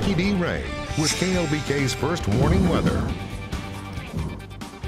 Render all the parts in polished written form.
Nikki-Dee with KLBK's first warning weather.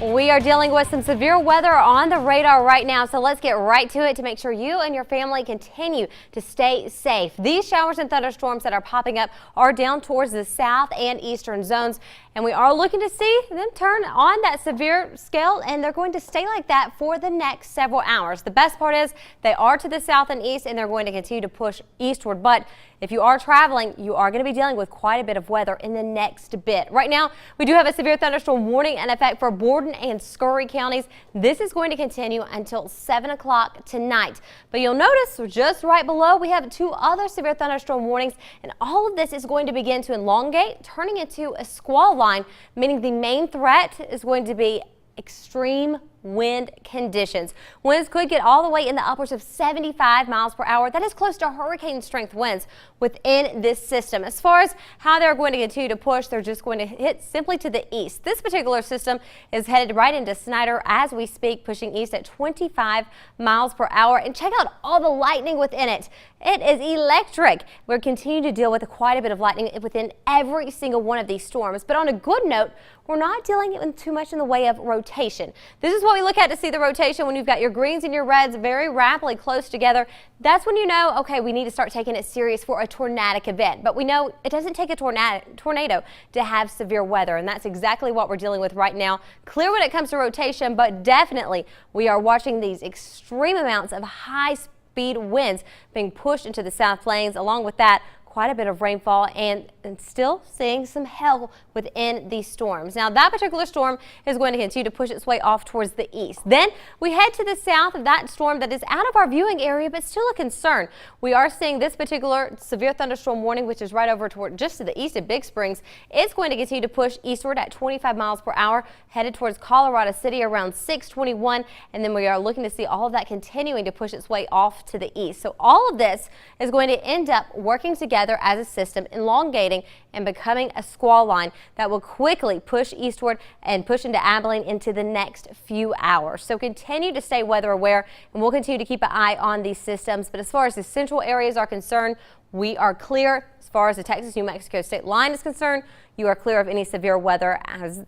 We are dealing with some severe weather on the radar right now, so let's get right to it to make sure you and your family continue to stay safe. These showers and thunderstorms that are popping up are down towards the south and eastern zones, and we are looking to see them turn on that severe scale, and they're going to stay like that for the next several hours. The best part is they are to the south and east, and they're going to continue to push eastward. But if you are traveling, you are going to be dealing with quite a bit of weather in the next bit. Right now, we do have a severe thunderstorm warning in effect for Borden and Scurry counties. This is going to continue until 7 o'clock tonight. But you'll notice just right below, we have two other severe thunderstorm warnings, and all of this is going to begin to elongate, turning into a squall line, meaning the main threat is going to be extreme wind conditions. Winds could get all the way in the upwards of 75 miles per hour. That is close to hurricane strength winds within this system. As far as how they're going to continue to push, they're just going to hit simply to the east. This particular system is headed right into Snyder as we speak, pushing east at 25 miles per hour. And check out all the lightning within it. It is electric. We're continuing to deal with quite a bit of lightning within every single one of these storms. But on a good note, we're not dealing with too much in the way of rotation. This is what we look at to see the rotation when you've got your greens and your reds very rapidly close together. That's when you know, okay, we need to start taking it serious for a tornadic event. But we know it doesn't take a tornado to have severe weather, and that's exactly what we're dealing with right now. Clear when it comes to rotation, but definitely we are watching these extreme amounts of high speed winds being pushed into the South Plains. Along with that, quite a bit of rainfall and still seeing some hail within these storms. Now, that particular storm is going to continue to push its way off towards the east. Then we head to the south of that storm that is out of our viewing area, but still a concern. We are seeing this particular severe thunderstorm warning, which is right over toward just to the east of Big Springs. It's going to continue to push eastward at 25 miles per hour, headed towards Colorado City around 6:21. And then we are looking to see all of that continuing to push its way off to the east. So all of this is going to end up working together as a system, elongating and becoming a squall line that will quickly push eastward and push into Abilene into the next few hours. So continue to stay weather aware, and we'll continue to keep an eye on these systems. But as far as the central areas are concerned, we are clear. As far as the Texas-New Mexico state line is concerned, you are clear of any severe weather as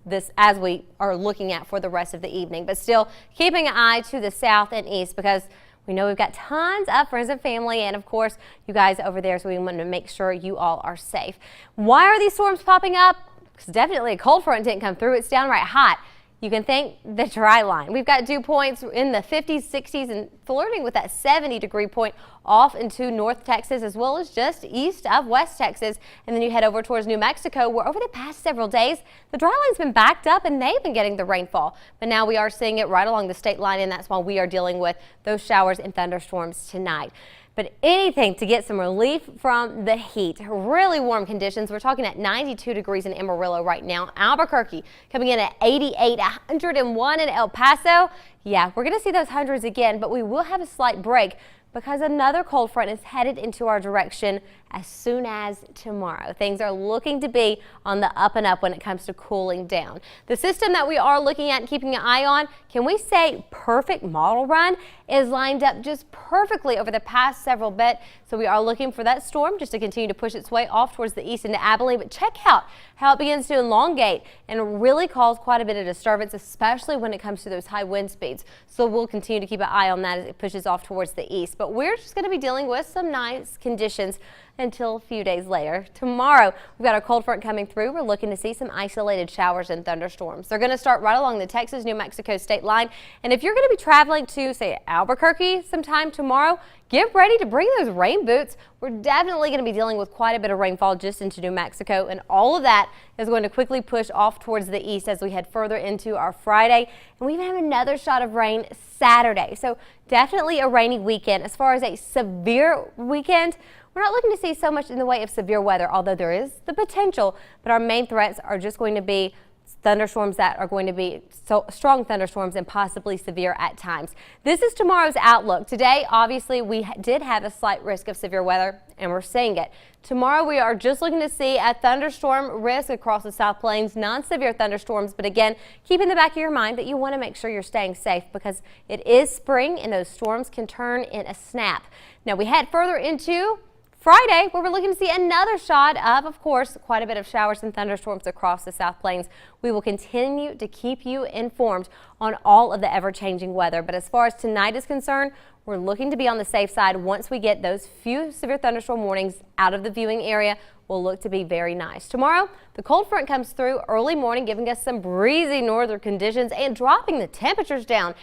we are looking at for the rest of the evening. But still keeping an eye to the south and east, because we know we've got tons of friends and family, and of course you guys over there, so we want to make sure you all are safe. Why are these storms popping up? Because definitely a cold front didn't come through. It's downright hot. You can thank the dry line. We've got dew points in the 50s, 60s, and flirting with that 70-degree point off into North Texas, as well as just east of West Texas. And then you head over towards New Mexico, where over the past several days, the dry line's been backed up and they've been getting the rainfall. But now we are seeing it right along the state line, and that's why we are dealing with those showers and thunderstorms tonight. But anything to get some relief from the heat. Really warm conditions. We're talking at 92 degrees in Amarillo right now. Albuquerque coming in at 88, 101 in El Paso. Yeah, we're going to see those hundreds again, but we will have a slight break because another cold front is headed into our direction as soon as tomorrow. Things are looking to be on the up and up when it comes to cooling down. The system that we are looking at and keeping an eye on, can we say perfect model run, is lined up just perfectly over the past several bit. So we are looking for that storm just to continue to push its way off towards the east into Abilene. But check out how it begins to elongate and really cause quite a bit of disturbance, especially when it comes to those high wind speeds. So we'll continue to keep an eye on that as it pushes off towards the east. But we're just going to be dealing with some nice conditions until a few days later. Tomorrow, we've got a cold front coming through. We're looking to see some isolated showers and thunderstorms. They're going to start right along the Texas-New Mexico state line. And if you're going to be traveling to, say, Albuquerque sometime tomorrow, get ready to bring those rain boots. We're definitely going to be dealing with quite a bit of rainfall just into New Mexico, and all of that is going to quickly push off towards the east as we head further into our Friday. And we even have another shot of rain Saturday. So definitely a rainy weekend. As far as a severe weekend, we're not looking to see so much in the way of severe weather, although there is the potential, but our main threats are just going to be thunderstorms that are going to be strong thunderstorms and possibly severe at times. This is tomorrow's outlook. Today, obviously, we did have a slight risk of severe weather, and we're seeing it. Tomorrow, we are just looking to see a thunderstorm risk across the South Plains, non-severe thunderstorms. But again, keep in the back of your mind that you want to make sure you're staying safe because it is spring and those storms can turn in a snap. Now, we head further into Friday, where we're looking to see another shot of course, quite a bit of showers and thunderstorms across the South Plains. We will continue to keep you informed on all of the ever-changing weather. But as far as tonight is concerned, we're looking to be on the safe side. Once we get those few severe thunderstorm warnings out of the viewing area, will look to be very nice. Tomorrow, the cold front comes through early morning, giving us some breezy northern conditions and dropping the temperatures down.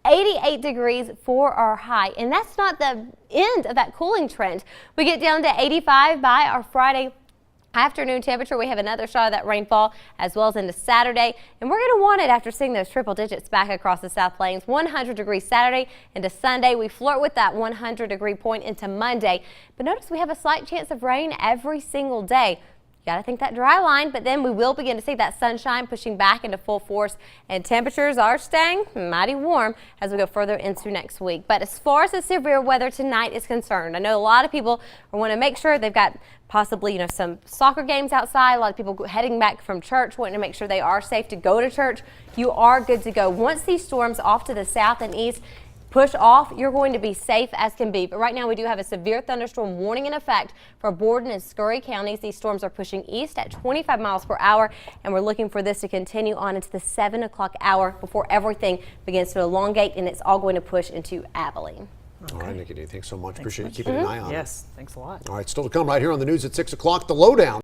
88 degrees for our high, and that's not the end of that cooling trend. We get down to 85 by our Friday afternoon temperature. We have another shot of that rainfall as well as into Saturday, and we're going to want it after seeing those triple digits back across the South Plains. 100 degrees Saturday into Sunday. We flirt with that 100-degree point into Monday, but notice we have a slight chance of rain every single day. Got to think that dry line, but then we will begin to see that sunshine pushing back into full force, and temperatures are staying mighty warm as we go further into next week. But as far as the severe weather tonight is concerned, I know a lot of people want to make sure they've got possibly, some soccer games outside. A lot of people heading back from church wanting to make sure they are safe to go to church. You are good to go. Once these storms off to the south and east push off, you're going to be safe as can be. But right now we do have a severe thunderstorm warning in effect for Borden and Scurry counties. These storms are pushing east at 25 miles per hour, and we're looking for this to continue on into the 7 o'clock hour before everything begins to elongate, and it's all going to push into Abilene. Okay. All right, Nikki-Dee, thanks so much. Appreciate you keeping an eye on it. Yes, thanks a lot. All right, still to come right here on the news at 6 o'clock, the lowdown.